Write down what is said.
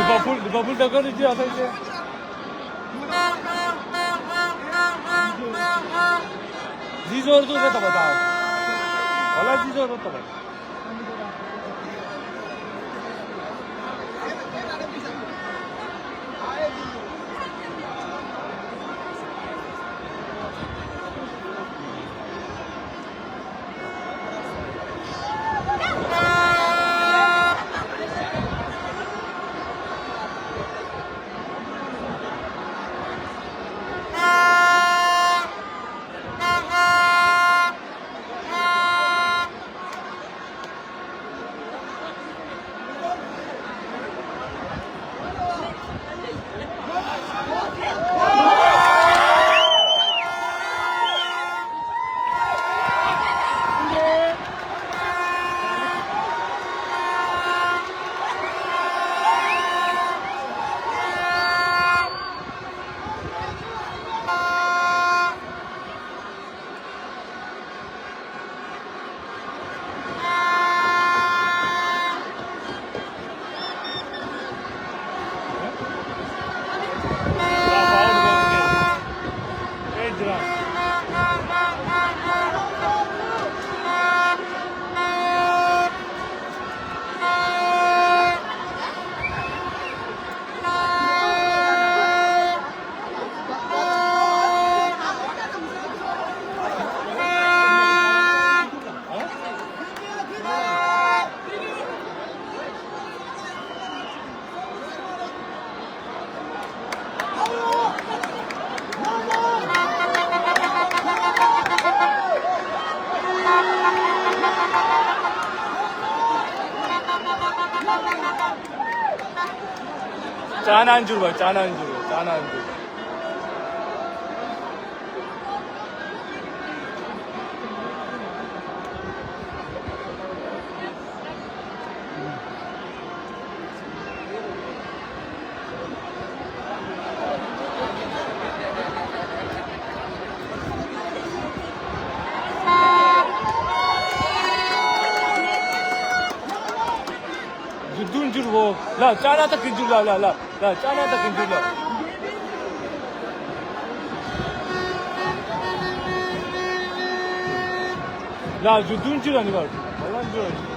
리버풀 덕거리지 않아 이제. 지저도 됐다 봐다. 원래 지저도 됐다 봐. 짠 안주 봐, 짠 안주, 짠 안주. dunjur wo la chana ta kinjur la chana ta kinjur la dunjur ani var. Falan diyor.